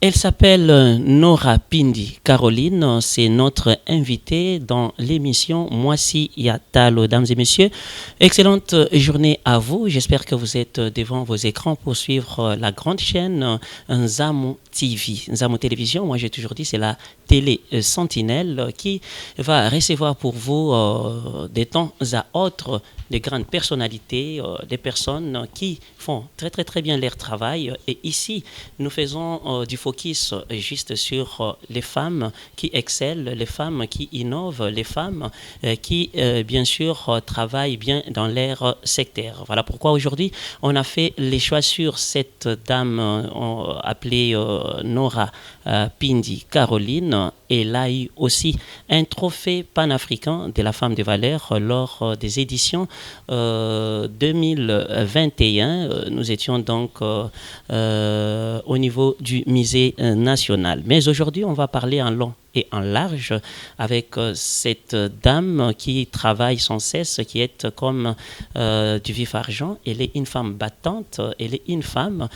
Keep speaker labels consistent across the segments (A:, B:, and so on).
A: Elle s'appelle Nora Pindi. Caroline, c'est notre invitée dans l'émission Moisi Yatalo. Mesdames et messieurs, excellente journée à vous. J'espère que vous êtes devant vos écrans pour suivre la grande chaîne Nzamu TV. Nzamu Télévision, moi j'ai toujours dit, c'est la télé sentinelle qui va recevoir pour vous de temps à autre des grandes personnalités, des personnes qui font très bien leur travail. Et ici, nous faisons du focus juste sur les femmes qui excellent, les femmes qui innovent, les femmes qui, bien sûr, travaillent bien dans leur secteur. Voilà pourquoi aujourd'hui, on a fait les choix sur cette dame appelée Nora Pindi Caroline. Elle a eu aussi un trophée panafricain de la femme de valeur lors des éditions 2021. Nous étions donc au niveau du musée national. Mais aujourd'hui, on va parler en long et en large avec cette dame qui travaille sans cesse, qui est comme du vif argent. Elle est une femme battante, elle est une femme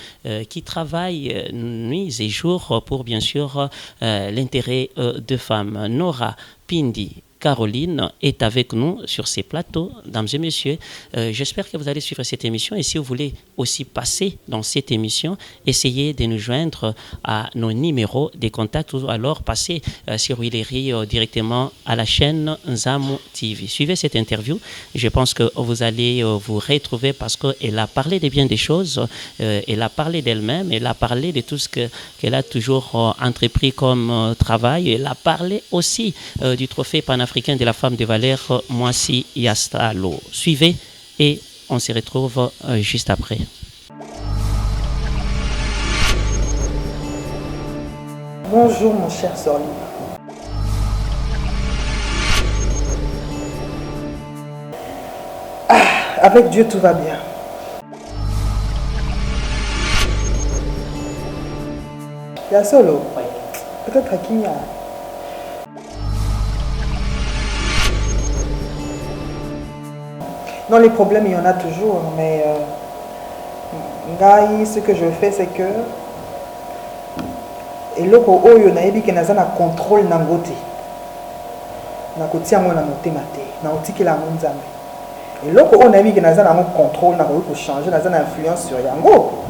A: qui travaille nuit et jour pour bien sûr l'intérêt de femmes. Nora Pindi Caroline est avec nous sur ces plateaux, mesdames et messieurs. J'espère que vous allez suivre cette émission et si vous voulez aussi passer dans cette émission, essayez de nous joindre à nos numéros de contact ou alors passer sur Willery directement à la chaîne Nzamu TV. Suivez cette interview. Je pense que vous allez vous retrouver parce qu'elle a parlé de bien des choses, elle a parlé d'elle-même, elle a parlé de tout ce qu'elle a toujours entrepris comme travail. Elle a parlé aussi du trophée panafricain de la femme de valeur Moisi Yatalo. Suivez et on se retrouve juste après.
B: Bonjour mon cher Sorli. Avec Dieu tout va bien. Il y a solo. Peut-être à Kenya. Non, les problèmes, il y en a toujours, mais ce que je fais, c'est que et loko oyo na yebi ke naza na contrôle na ngote na kotia ngo na motema te na otikela ngo nzambe et loko oyo na yebi ke naza na contrôle na ko changer naza na influence sur yango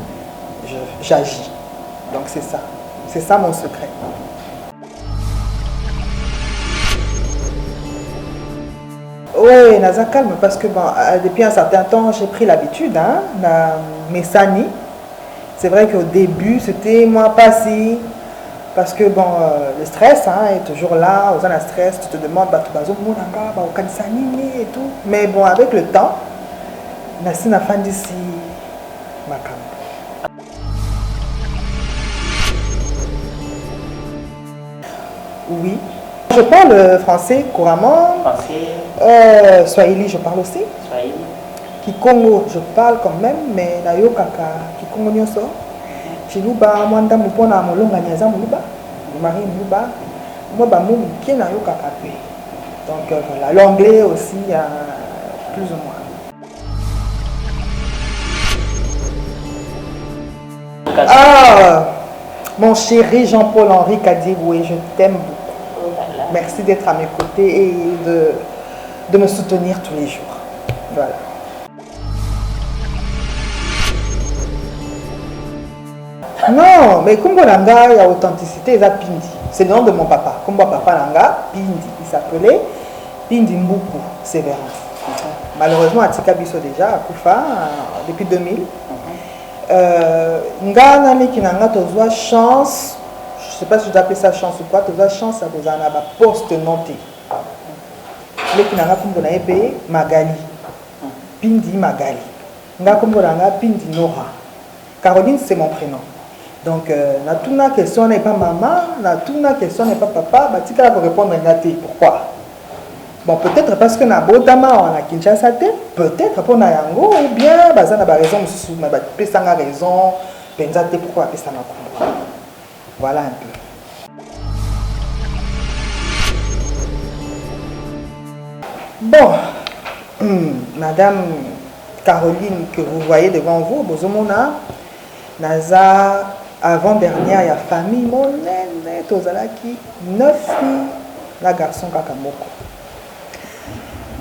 B: j'agis. Donc c'est ça mon secret. Oui, naza calme parce que bon, depuis un certain temps, j'ai pris l'habitude, hein, mes sani. C'est vrai qu'au début, c'était moi pas si, parce que bon, le stress hein, est toujours là, aux ans stress, tu te demandes, bah, et tout. Mais bon, avec le temps, nasi na fin d'ici, ma calme. Oui. Je parle français couramment.
A: Français.
B: Swahili, je parle aussi.
A: Swahili.
B: Kikongo, je parle quand même, mais nayo kaka Kikongo nyonso. Chiluba, mwanda mupona molonga nyaza muluba. Marie muluba. Moi ba mu ki nayo kaka pe. Donc voilà, l'anglais aussi plus ou moins. Ah, mon chéri Jean-Paul Henri Kadiboué, je t'aime beaucoup. Merci d'être à mes côtés et de me soutenir tous les jours. Voilà. Non, mais Kumbo Langa, il y a authenticité, il y a Pindi. C'est le nom de mon papa. Kumbo Papa Langa, Pindi. Il s'appelait Pindi Mbuku, Sévérance. Malheureusement, à Tikabiso déjà, à Koufa, depuis 2000. Nga nani ki nanga tozwa chance. Je ne sais pas si je dois appeler ça chance ou pas, tu as chance à vous en avoir poste noté. Les qui n'ont pas Magali. Pindi Magali. Pindi Nora. Caroline, c'est mon prénom. Donc, na toute question n'est pas maman, na toute question n'est pas papa, bah, tu vas répondre à Nati. Pourquoi? Bon, peut-être parce que na Bodama, on a Kinshasa, peut-être pour Nayango, ou bien, bah, ça n'a pas raison, mais bah, ça n'a raison, pensez pourquoi ça n'a pas. Voilà un peu. Bon, Madame Caroline que vous voyez devant vous, Bozomona, Naza avant-dernière, il y a famille, mon nene, tozalaki, 9 filles, la garçon kakamoko.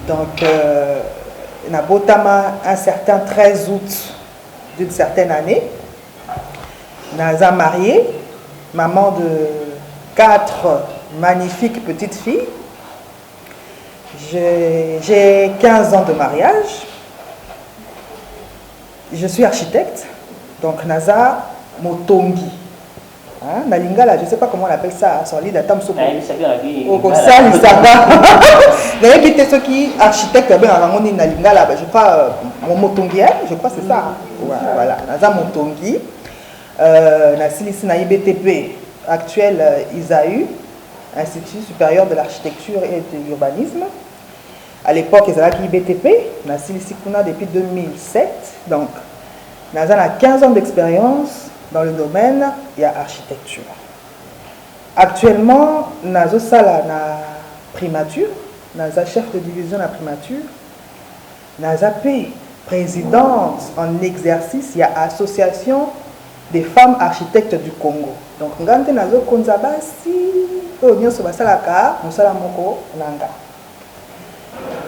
B: Donc, Nabotama, un certain 13 août d'une certaine année, Naza mariée, maman de 4 magnifiques petites filles. J'ai 15 ans de mariage. Je suis architecte, donc Naza Motongi. Hein? Nalingala, je ne sais pas comment on appelle ça, son lit d'attente. Au sein, d'ailleurs, qui était ceux qui architecte, je crois, Motongi, je crois que c'est ça. Voilà, Naza Motongi. Nasilisi na IBTP, actuel ISAU, Institut supérieur de l'architecture et de l'urbanisme. À l'époque, ils avaient IBTP, Nasilisi Kuna depuis 2007. Donc, Naza a 15 ans d'expérience dans le domaine de l'architecture. Actuellement, Nazo Sala na primature, Naza chef de division na primature, Naza P, présidente en exercice, il y a association des femmes architectes du Congo. Donc, ngante nazo konzabasi, onyo sobasalaka, musala moko nanga.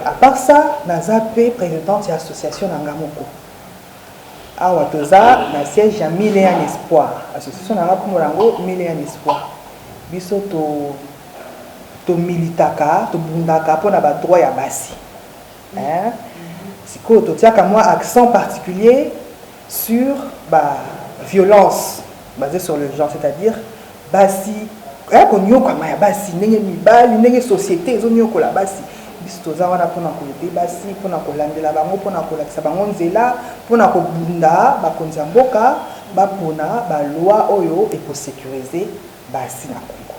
B: À part ça, naza pe présidente de l'association nanga moko. Awa toza na siège ya Mille et un espoir. Association nanga kumorango Mille et un espoir. Biso to militaka, to bundaka pona ba droit ya basi. Hein? Siko to tiaka moi accent particulier sur violence basée sur le genre, c'est-à-dire basi konyoko ma basi ndenge mibali ndenge société ezonyoko la basi biso toza wana pona kolete basi pona kolandela bango pona kolakisa bango nzela pona kobunda bakonzi ya mboka bapona baloi oyo ekosécuriser basi na Congo.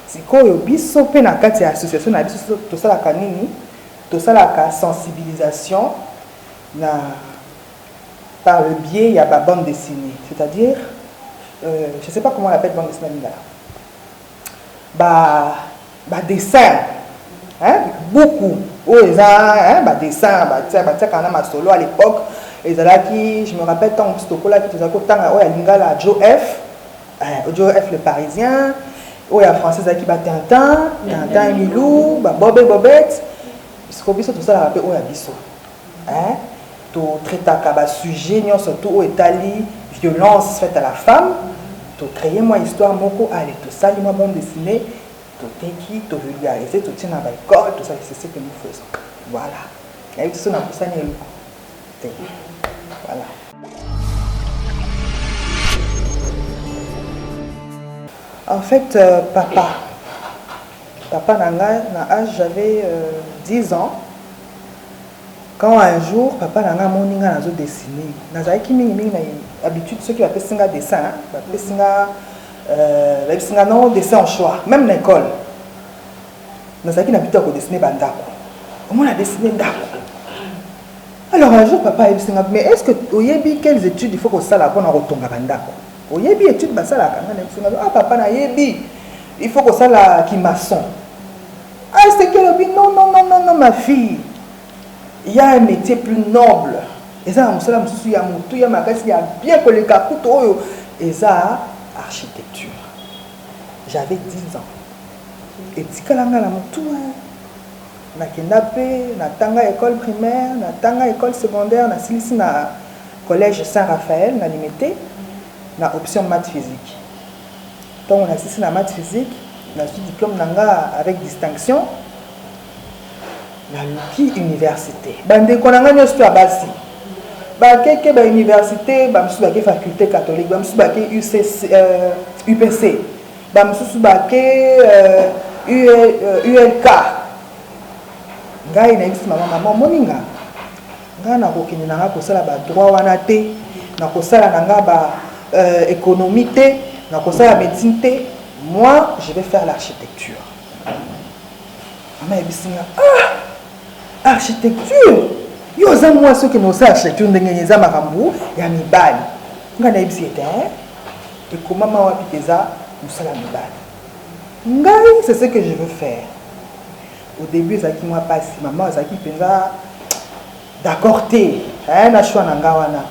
B: Sikoyo biso pe na kati ya association na biso tosalaka nini, tosalaka sensibilisation par le biais, il y a la bande dessinée. C'est-à-dire, je ne sais pas comment on appelle bande dessinée là. Dessin. Hein? Beaucoup. Oh, ils ont dessin. Quand on a solo à l'époque, je me rappelle tant que Joe F. Joe F le Parisien. Oh, il y a Français qui bat Tintin, Milou, Bobette. Tout ça, il y a Bisso. To traitaka ba sujet surtout au Italie violence faite à la femme to créer moi histoire moko allez to sali moi bande dessinée to teki to vulgariser to tina ba école tout ça c'est ce que nous faisons. Voilà, et tout ça na kusanya voilà. En fait papa nanga na âge j'avais 10 ans. Quand un jour, papa n'a moninga nazo dessiner, naza ki mingi na habitude ceux qui appellent singa dessin, singa non dessin en choix, même l'école. Naza ki n'habitude à dessiner bandako. Comment on a dessiné ndako? Alors un jour papa a dit mais est-ce que oyebi quelles études il faut qu'on sala pour retomber bandako? Oyebi études basala kana na papa na yebi il faut qu'on sala qui maçon. Ah c'est que non ma fille. Il y a un métier plus noble. Et ça, il y a bien que les kakuto et ça, architecture. J'avais 10 ans. Et si la mutu, na kendape, na tanga école primaire, na tanga école secondaire, na silisi na collège Saint-Raphaël, na limité, na option maths physique. Donc on a silisi na maths physique, na suis diplôme nanga avec distinction. Qui université bande konanga nyoso to abasi ba keke ba université ba musu ba ke faculté catholique ba musu ba ke UPC ba musu ba ke ULK ngai na isi mama moninga nga na kokini nanga kosala ba droit wana te na kosala nanga ba économie te na kosala médecine te. Moi je vais faire l'architecture. Mais bisinga architecture yo za moi ceux qui nous sa architecture ndenge za makambu ya mibali nga na ibisi ete et comment ma wa piteza musala mibali ngai c'est ce que je veux faire. Au début zaki moi passe maman zaki penza d'accord te na choix na nga wana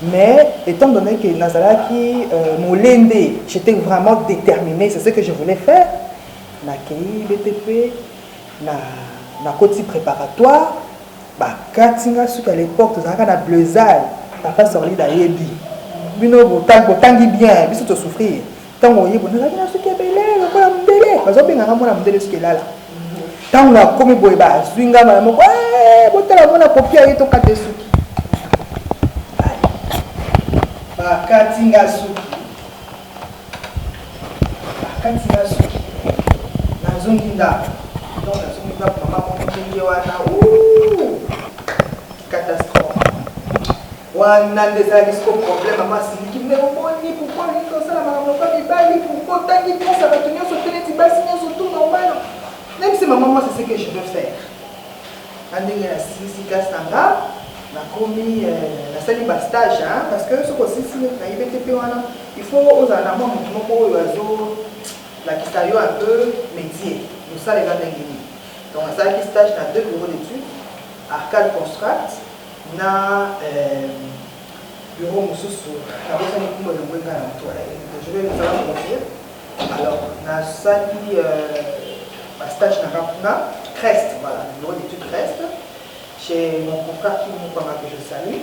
B: Mais étant donné que Nazalaki, Molende, j'étais vraiment déterminée, c'est ce que je voulais faire. Na KI, BTP, na côté préparatoire, Katinga, à l'époque, tu as un bleusal, papa sorti d'Ayebi. Bino, botangi bien, biso te souffrir. Tant on y est, on a ce qui est belé, on a belé. Parce que on a belé ce qui est là. Tant on a commis boyba, swinga, madame, ouais, botala, on a copié à ton kate suki. Katinga suki. Katinga suki. Nazonginda. Donc, nazonginda, maman, mon wana, ouh, catastrophe. Wana ndezali siko problème mama siliki mais omoni pourquoi ni comme ça la maman pas bibali pourquoi tangi tout ça va tenir sur télé tibasi ni tout normal même si maman moi c'est ce que je veux faire andenge la sisi kasanga na komi na sali ba stage hein parce que ce que sisi na IBTP wana il faut aux anamon moko oyo la kisayo un peu métier nous ça les gars d'engini donc ça qui stage dans 2 bureaux d'études Arcade Construct na bureau mususu na bosani kumbo na mwenga na mtoa je vais vous allez vous dire alors na sali stage na Kapuna Crest voilà bureau d'études Crest chez mon confrère qui nous connaît que je salue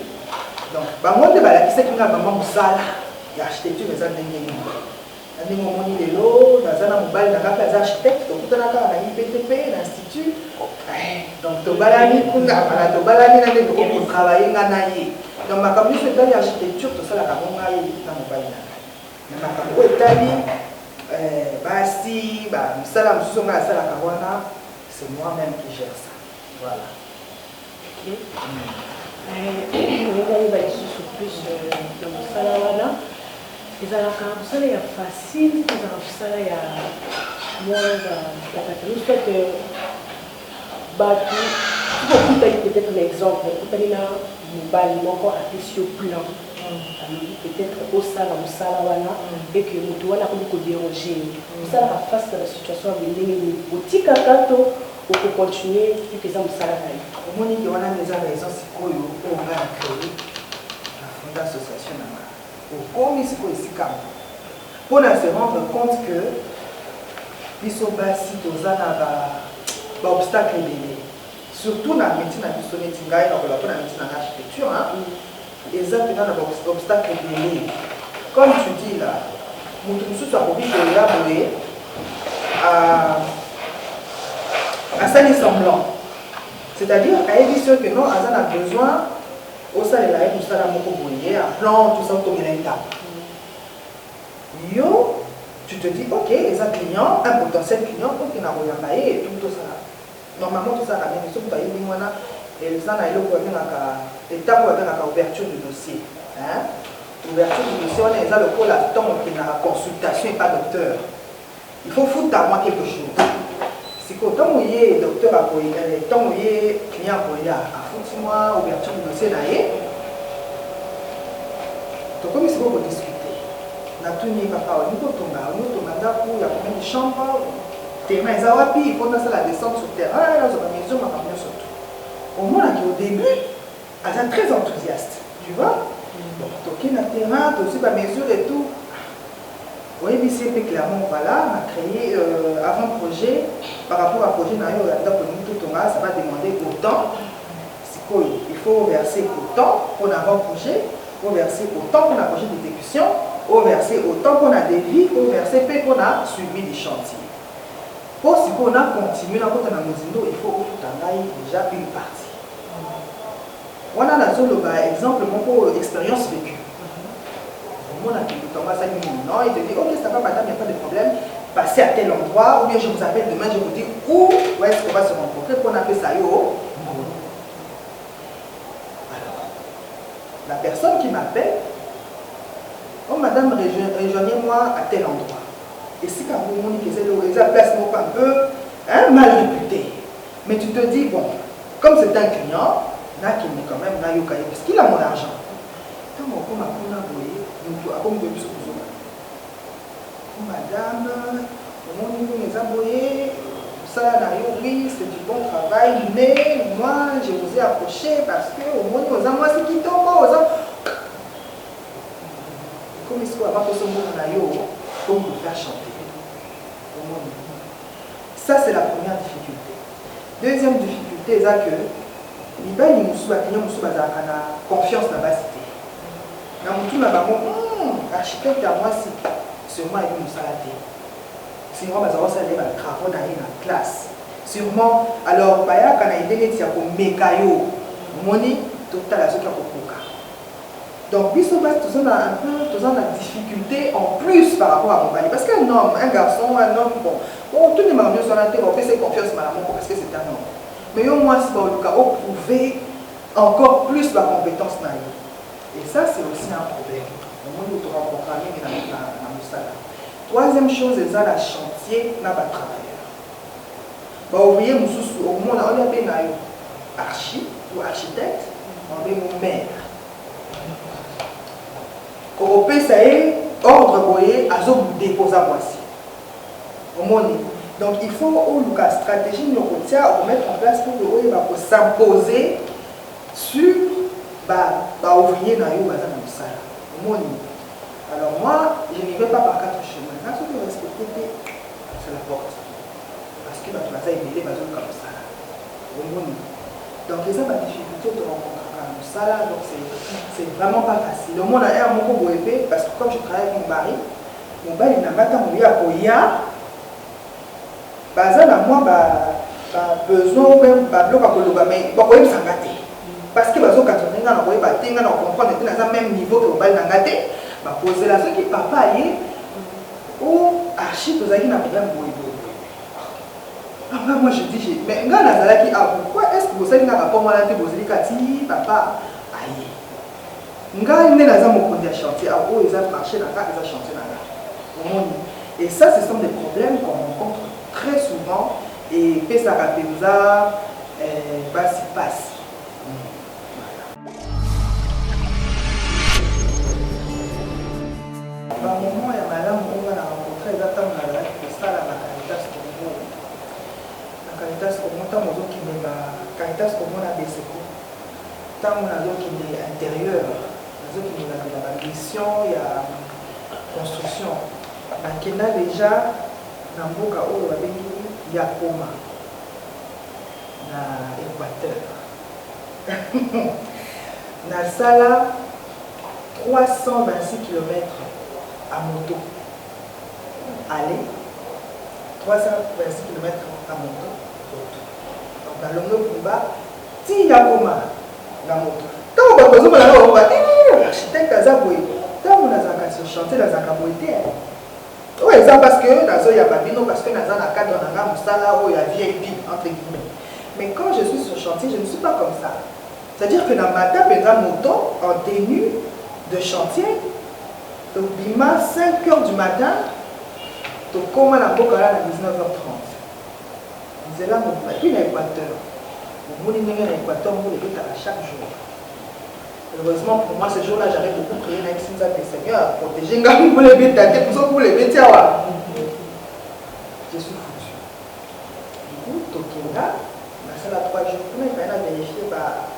B: donc ba monde ba la kisa kinga maman musala ya architecture les andenge ni momoni lelo nazana mobali na kapa za architecte donc tout na IBTP l'institut donc tobalani kuna bana tobalani na ndeko ko travailler ngana ye donc makambo so etali architecture tosala ka bonga ye na mobali na makambo etali basi ba msala msusu nga sala ka wana c'est moi même qui gère ça voilà
C: OK on va y aller sur plus de msala wana ezalaka mosala ya facile ezalaka mosala ya moins kataka soit que bato okutani peut-être l'exemple okutani na mobali moko apesi yo plan alobi peut-être osala mosala wana et que moto wana akomi kodérange osalaka face na situation ya ndenge nini otikaka to okocontinue puke eza mosala na yo
B: omoni ke wana eza raison sikoyo oyo nga na créé na fonda association na nga okomi sikoyo esika mpona se rendre compte que biso basi toza na baobstacle ebele surtout na métier na biso neti ngai nakola mpo na métier na architecture eza mpena na baobstacle ebele comme tu dis là moto mosusu akoki koya boye asali semblant c'est-à-dire ayebi so que non aza na besoin osalela ye mosala moko boye a plan tout ça otomela étape yo tu te dis ok eza client un potentiel client ok na koyamba ye et tout ça normalement tout ça na bien soki bayebi wana eza na eloko babengaka étape oyo babengaka ouverture du dossier ouverture du dossier wana eza lokola ntongo okendaka consultation et pas docteur il faut foutre à moi quelque chose sikoyo ntongo ye docteur akoya ntongo ye client akoya afuti mwa ouverture du dossier na ye tokomi sikoyo kodiscute natuni papa olingi kotonga ndako ya combien de chambre terrain eza wapi il faut nasala descendre sur terrain nazoba maison makambo nyonso tu omonaki au début aza très enthousiaste tu vois toki na terrain tozwi bamesure et tout oyebisi mpe clairement voilà na créé avant projet par rapport à projet na yo ya ndako olingi totonga ça va demander autant sikoyo il faut verser autant mpona avant projet faut verser autant pour la projet d'exécution faut verser autant pour la devis faut verser pour la suivi du chantier pour si on a continué dans la Mozindo il faut que tu ailles déjà une partie on a la zone par exemple pour expérience vécue on a dit non il te dit ok ça va madame il n'y a pas de problème passez à tel endroit ou bien je vous appelle demain je vous dis où est-ce qu'on va se rencontrer pour on appelle ça yo. La personne qui m'appelle, oh madame, rejoignez-moi à tel endroit. Et si quand vous me dites que c'est la place un peu mal réputée, mais tu te dis, bon, comme c'est un client, là qui est quand même là, parce qu'il a mon argent. Quand on come à madame, mon niveau mes aboyés, ça oui, c'est du bon travail, mais moi je vous ai approché parce que au moins aux moi c'est qui tombe aux faut avoir que ce monde pour me faire chanter. Ça, c'est la première difficulté. Deuxième difficulté, c'est que les gens ont confiance dans la cité. L'architecte à moi, sûrement, il nous salaté. Sûrement, il va faire des travaux dans la classe. Sûrement, alors, quand il y a des gens qui ont des mécaillots, money, tout à l'heure, donc, nous sommes un peu dans la difficulté en plus par rapport à mon mari. Parce qu'un homme, un garçon, un homme, bon, tout le monde sur la terre, on fait ses confiance à l'amour parce que c'est un homme. Mais au moins, c'est dans le cas, on prouver encore plus la compétence. Et ça, c'est aussi un problème. Au moins, nous devons programmer dans le salon. Troisième chose, c'est le chantier, n'a pas de travailleur. Vous voyez, au monde, on a bien archi ou architecte, on a mon maire. Quand on ça est, ordre boyer, à déposer à voici. Donc il faut une stratégie pour mettre en place pour s'imposer sur ouvrier dans le salon. Alors moi, je n'y vais pas par quatre chemins. Là, ce que je respecte, c'est la porte. Parce que tu vas aimer les bazookas comme ça. Donc les difficultés de rencontrer. Ça là, donc c'est vraiment pas facile. Le monde a un mot pour épée parce que comme je travaille avec mon mari il n'a pas tant de à moi besoin même bloc à Koloba mais il s'engage parce que quand on comprend dans le même niveau que le bal n'a gâté poser la ce qui papa est ou archi aux amis n'a problème moi je dis, mais pourquoi est-ce que vous avez un rapport à la télé, papa? Aïe. Il y a un chantier, ils ont marché dans le chantier. Et ça, ce sont des problèmes qu'on rencontre très souvent. Et ça passe. Au moment où il y a madame, on va rencontrer exactement la ça, la Caritas Congo. La Caritas Congo, tant qu'on a Caritas Congo, on a des secours. Tant qu'on a d'autres qui sont intérieurs, il y a la mission, il y a la construction. Donc, il y a déjà, dans le cas où il y a Coma, dans l'Équateur. Dans la salle, 326 km à moto. Aller, 326 km à moto. Donc, dans le combat, si il y a Coma, la moto. Quand on a besoin de l'architecte, quand on a chanté dans un caboité, oui, ça parce que dans il y a Babino, parce que dans un cadre, on a un moussala où il y a VIP, entre guillemets. Mais quand je suis sur chantier, je ne suis pas comme ça. C'est-à-dire que dans ma table, il y a une moto en tenue de chantier, donc bima 5 h du matin, donc comment la boca là à 19h30. C'est là mon frère. Puis l'Équateur. Mon l'Équateur, on le à chaque jour. Heureusement pour moi, ce jour-là, j'avais beaucoup prié avec Sinza des Seigneurs, protéger pour les bêtes d'attaque, pour les bêtes. Je suis foutu. Du coup, Tokinga, la salle à 3 jours, il va vérifier la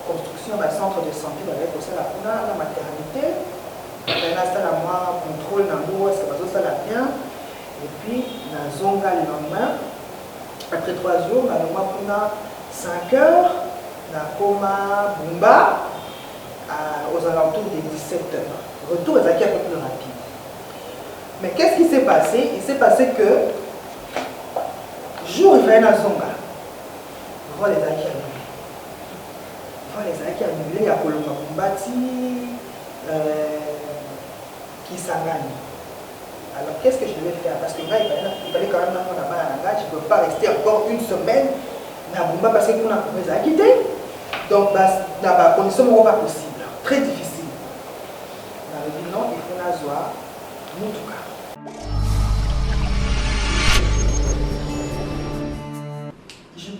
B: construction du centre de santé, avec la maternité. Il y a la salle à moi, contrôle, est-ce que ça va bien. Et puis, la zonga le lendemain, après 3 jours, on a 5 heures, la coma Bumba, aux alentours des 17 heures. Retour est un peu plus rapide. Mais qu'est-ce qui s'est passé? Il s'est passé que, jour il va y avoir zonga. Voir les acquis annulés. Voir les acquis annulés, il y a Kolonga Bumbati, qui s'engage. Alors qu'est-ce que je devais faire? Parce que là, il fallait quand même qu'on a mal à la gage. Je ne peux pas rester encore une semaine dans Bumba parce qu'on a commencé à quitter. Donc, dans la condition pas possible. Très difficile. Dans le bilan, il faut l'avoir. Moutuka. Je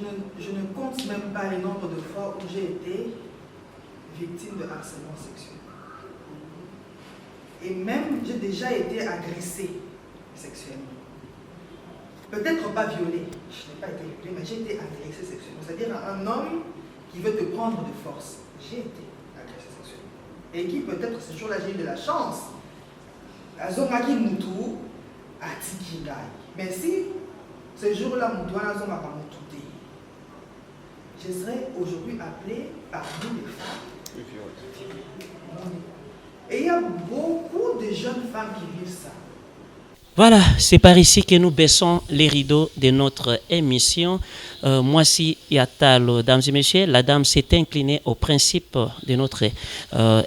B: ne compte même pas les nombres de fois où j'ai été victime de harcèlement sexuel. Et même, j'ai déjà été agressée sexuellement. Peut-être pas violée, je n'ai pas été violée, mais j'ai été agressée sexuellement. C'est-à-dire un homme qui veut te prendre de force. J'ai été agressée sexuellement. Et qui peut-être ce jour-là, j'ai eu de la chance azongaki mutu atiki ngai. Mais si ce jour-là mutu wana azongaka mutu te, je serais aujourd'hui appelée parmi les femmes. Et il y a beaucoup de jeunes femmes qui vivent ça.
A: Voilà, c'est par ici que nous baissons les rideaux de notre émission. Moissi Yatalo, dames et messieurs, la dame s'est inclinée au principe de notre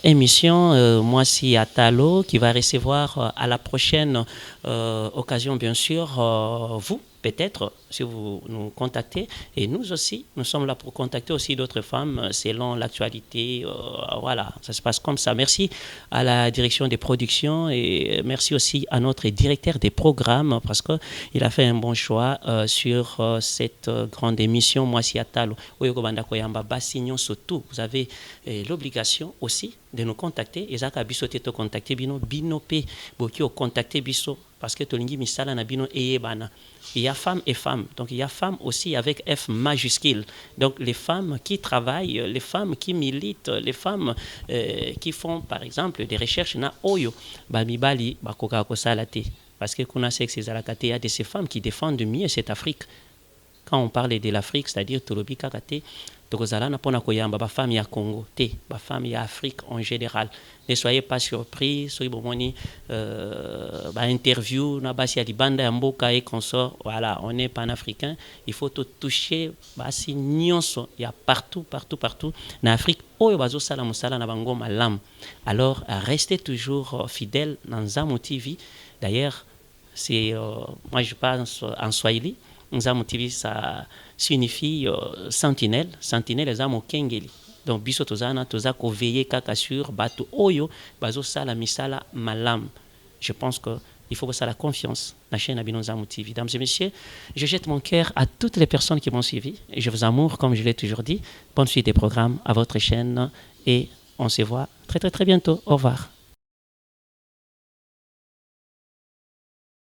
A: émission. Moissi Yatalo, qui va recevoir à la prochaine occasion, bien sûr, vous, peut-être, si vous nous contactez. Et nous aussi, nous sommes là pour contacter aussi d'autres femmes selon l'actualité. Voilà, ça se passe comme ça. Merci à la direction des productions et merci aussi à notre directeur des programmes parce qu'il a fait un bon choix sur cette grande émission. Moissi Atalo, surtout, vous avez l'obligation aussi de nous contacter. Et ça, te contacter bino pe bokio contacter biso parce que tolingi misala na bino eyebana. Il y a femmes et femmes. Donc il y a femmes aussi avec F majuscule. Donc les femmes qui travaillent, les femmes qui militent, les femmes qui font par exemple des recherches na oyo bamibali bakoka ko salate parce que kuna sexe ezalakate, il y a de ces femmes qui défendent mieux cette Afrique. Quand on parle de l'Afrique, c'est-à-dire tolobi kakate tokozala na pona koyamba ba femme ya Congo te, ba femme ya Afrique en général. Ne soyez pas surpris, soyez bomoni ba interview na basi ya libanda ya mboka et consort. Voilà, on est panafricain, il faut tout toucher basi nyonso ya partout na Afrique oyo bazo sala musala na bango malam. Alors restez toujours fidèles dans Nzamu TV. D'ailleurs, c'est moi je pense en Swahili. Nzamu TV, ça signifie sentinelle. Sentinelle, Nzamu Kengeli. Donc, biso tozana, toza ko veiller kaka sur bato oyo, bazo sala misala malam. Je pense qu'il faut que ça la confiance. La chaîne Abino Nzamu TV. Mesdames et messieurs, je jette mon cœur à toutes les personnes qui m'ont suivi. Et je vous amoure, comme je l'ai toujours dit. Bonne suite des programmes à votre chaîne. Et on se voit très bientôt. Au revoir.